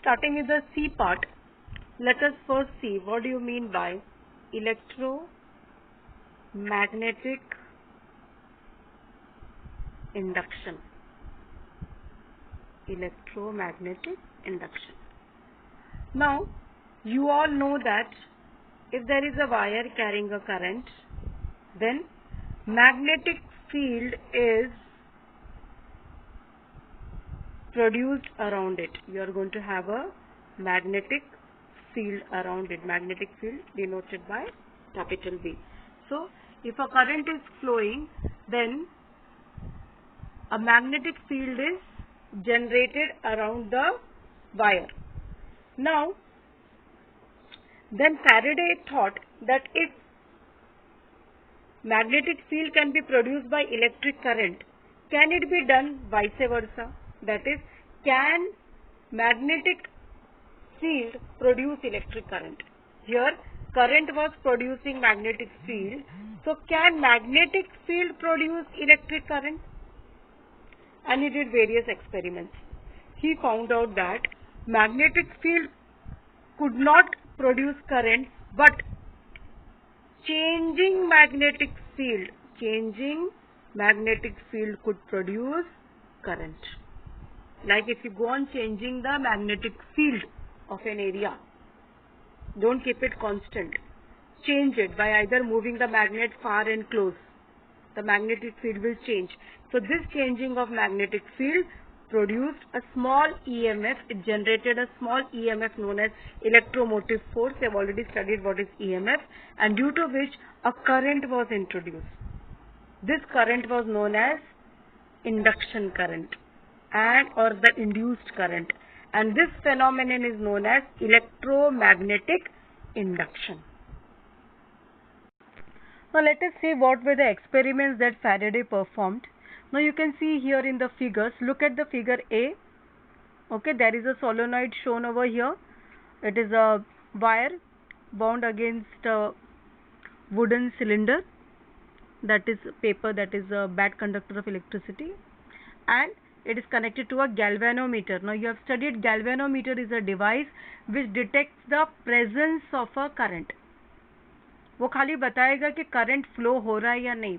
starting with the C part, let us first see what do you mean by electromagnetic induction. Electromagnetic induction. Now, you all know that if there is a wire carrying a current, then magnetic field is produced around it. You are going to have a magnetic field around it. Magnetic field denoted by capital V. So, if a current is flowing, then a magnetic field is generated around the wire. Now, then Faraday thought that if magnetic field can be produced by electric current, can it be done vice versa? That is, can magnetic field produce electric current? Here, current was producing magnetic field. So, can magnetic field produce electric current? And he did various experiments. He found out that magnetic field could not produce current, but changing magnetic field could produce current. Like if you go on changing the magnetic field of an area, don't keep it constant. Change it by either moving the magnet far and close. The magnetic field will change. So this changing of magnetic field produced a small EMF. It generated a small EMF known as electromotive force. We have already studied what is EMF, and due to which a current was introduced. This current was known as induction current or the induced current, and this phenomenon is known as electromagnetic induction. Now let us see what were the experiments that Faraday performed. Now you can see here in the figures, look at the figure A. Okay, there is a solenoid shown over here. It is a wire bound against a wooden cylinder, that is paper, that is a bad conductor of electricity, and it is connected to a galvanometer. Now you have studied galvanometer is a device which detects the presence of a current. वो खाली बताएगा कि current flow हो रहा है या नहीं,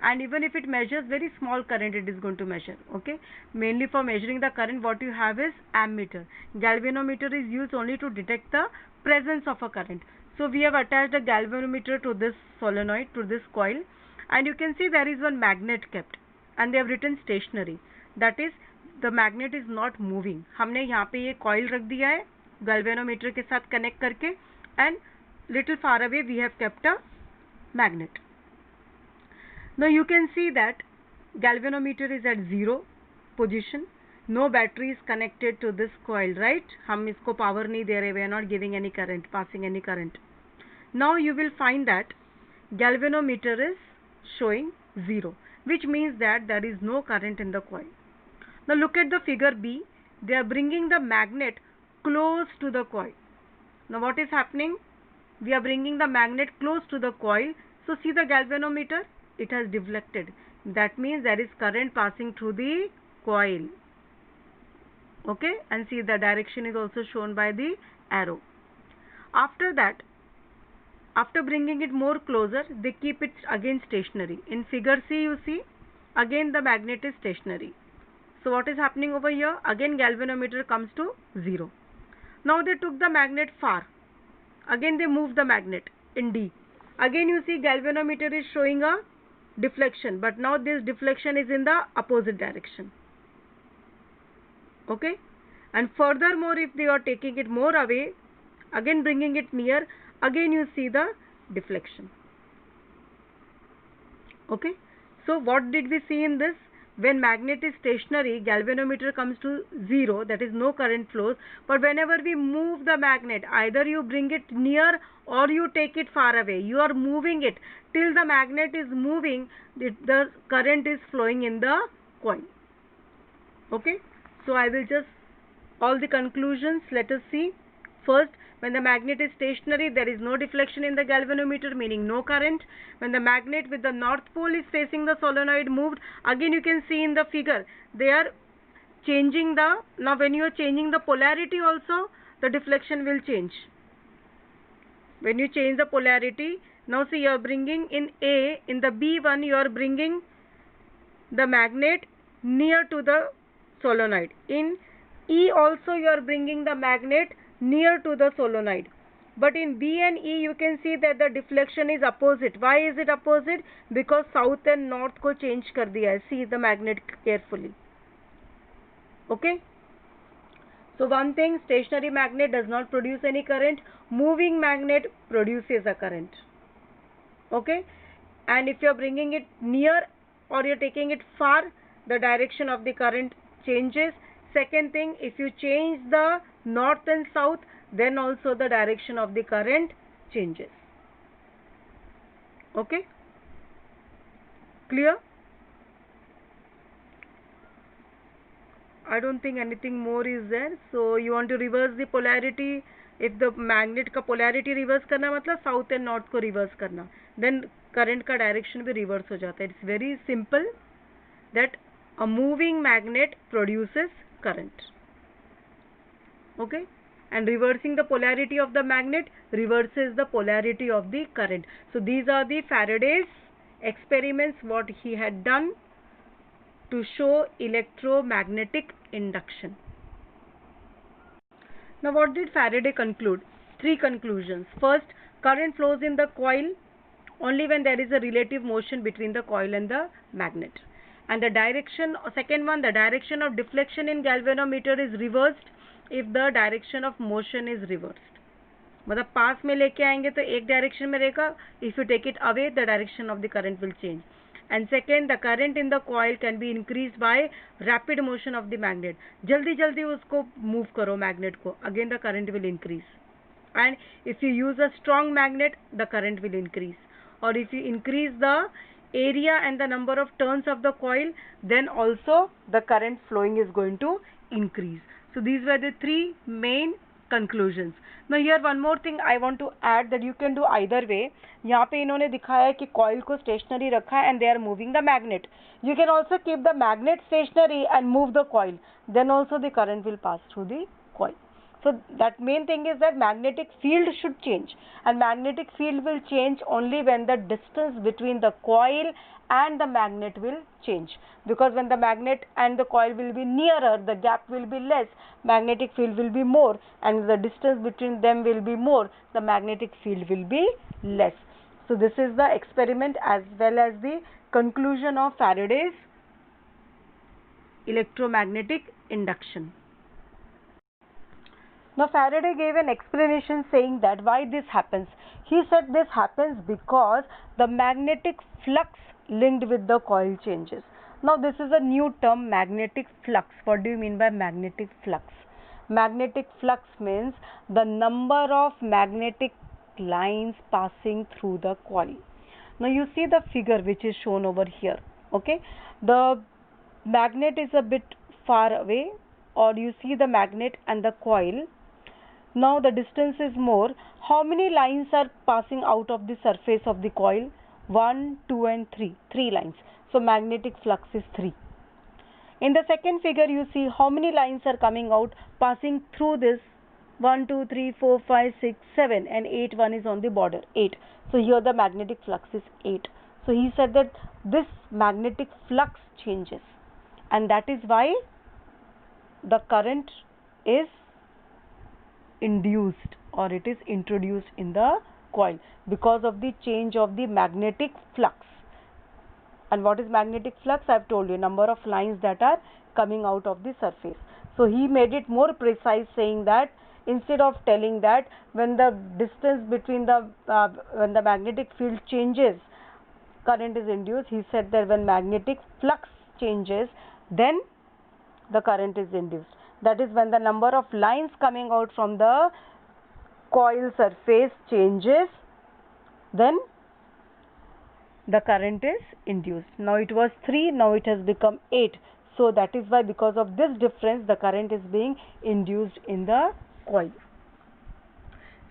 and even if it measures very small current, it is going to measure. Okay, mainly for measuring the current, what you have is ammeter. Galvanometer is used only to detect the presence of a current. So we have attached a galvanometer to this solenoid, to this coil, and you can see there is one magnet kept, and they have written stationary. That is, the magnet is not moving. हमने यहाँ पे ये coil रख दिया है galvanometer के साथ connect करके, and little far away we have kept a magnet. Now you can see that galvanometer is at 0 position. No battery is connected to this coil, right? हम इसको power नहीं दे रहे, we are not giving any current, passing any current. Now you will find that galvanometer is showing 0, which means that there is no current in the coil. Now look at the figure B. They are bringing the magnet close to the coil. Now what is happening? We are bringing the magnet close to the coil. So see the galvanometer, it has deflected. That means there is current passing through the coil. Okay, and see the direction is also shown by the arrow. After that, after bringing it more closer, they keep it again stationary. In figure C you see, again the magnet is stationary. So what is happening over here? Again galvanometer comes to 0. Now they took the magnet far. Again they moved the magnet in D. Again you see galvanometer is showing a deflection, but now this deflection is in the opposite direction. Okay, and furthermore if they are taking it more away, again bringing it near, again you see the deflection. Okay, so what did we see in this? When magnet is stationary, galvanometer comes to 0, that is no current flows. But whenever we move the magnet, either you bring it near or you take it far away, you are moving it till the magnet is moving, the current is flowing in the coil. Okay, so I will just, all the conclusions, let us see. First, when the magnet is stationary, there is no deflection in the galvanometer, meaning no current. When the magnet with the north pole is facing the solenoid moved, again you can see in the figure, they are changing the, now when you are changing the polarity also, the deflection will change. When you change the polarity, now see, you are bringing in A, in the B one you are bringing the magnet near to the solenoid. In E also you are bringing the magnet near to the solenoid. But in B and E you can see that the deflection is opposite. Why is it opposite? Because south and north को change कर दिया है. See the magnet carefully. Okay. So one thing, stationary magnet does not produce any current. Moving magnet produces a current. Okay. And if you are bringing it near or you are taking it far, the direction of the current changes. Second thing, if you change the north and south, then also the direction of the current changes. Okay. Clear? I don't think anything more is there. So you want to reverse the polarity. If the magnet का polarity reverse करना मतलब south and north को reverse करना, then current का direction भी reverse हो जाता है. It's very simple that a moving magnet produces current. Okay, and reversing the polarity of the magnet reverses the polarity of the current. So these are the Faraday's experiments what he had done to show electromagnetic induction. Now what did Faraday conclude? Three conclusions. First, current flows in the coil only when there is a relative motion between the coil and the magnet. And the direction, second one, the direction of deflection in galvanometer is reversed if the direction of motion is reversed. मतलब पास में लेके आएंगे तो एक direction में रहेगा. If you take it away, the direction of the current will change. And second, the current in the coil can be increased by rapid motion of the magnet. जल्दी जल्दी उसको move करो magnet को, again the current will increase. And if you use a strong magnet, the current will increase. Or if you increase the area and the number of turns of the coil, then also the current flowing is going to increase. So these were the three main conclusions. Now here one more thing I want to add, that you can do either way. यहाँ पे इन्होंने दिखाया है कि coil को stationary रखा है and they are moving the magnet. You can also keep the magnet stationary and move the coil. Then also the current will pass through the coil. So that main thing is that magnetic field should change, and magnetic field will change only when the distance between the coil and the magnet will change. Because when the magnet and the coil will be nearer, the gap will be less, magnetic field will be more, and the distance between them will be more, the magnetic field will be less. So this is the experiment as well as the conclusion of Faraday's electromagnetic induction. Now Faraday gave an explanation saying that why this happens. He said this happens because the magnetic flux linked with the coil changes. Now this is a new term, magnetic flux. What do you mean by magnetic flux? Magnetic flux means the number of magnetic lines passing through the coil. Now you see the figure which is shown over here. Okay, the magnet is a bit far away, or you see the magnet and the coil. Now the distance is more. How many lines are passing out of the surface of the coil? 1, 2 and 3. 3 lines. So magnetic flux is 3. In the second figure you see how many lines are coming out, passing through this. 1, 2, 3, 4, 5, 6, 7 and 8, one is on the border. 8. So here the magnetic flux is 8. So he said that this magnetic flux changes, and that is why the current is induced or it is introduced in the coil, because of the change of the magnetic flux. And what is magnetic flux? I have told you, number of lines that are coming out of the surface. So he made it more precise, saying that instead of telling that when the distance between the when the magnetic field changes, current is induced, he said that when magnetic flux changes, then the current is induced. That is when the number of lines coming out from the coil surface changes, then the current is induced. Now it was 3, now it has become 8. So that is why, because of this difference, the current is being induced in the coil.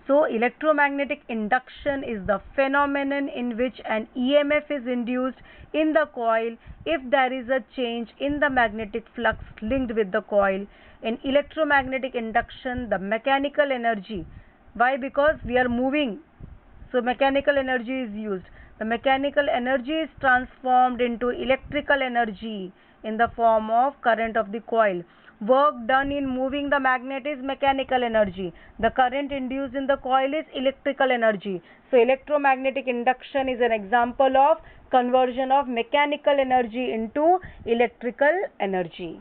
So electromagnetic induction is the phenomenon in which an EMF is induced in the coil if there is a change in the magnetic flux linked with the coil. In electromagnetic induction, the mechanical energy, why? Because we are moving, so mechanical energy is used. The mechanical energy is transformed into electrical energy in the form of current of the coil. Work done in moving the magnet is mechanical energy. The current induced in the coil is electrical energy. So electromagnetic induction is an example of conversion of mechanical energy into electrical energy.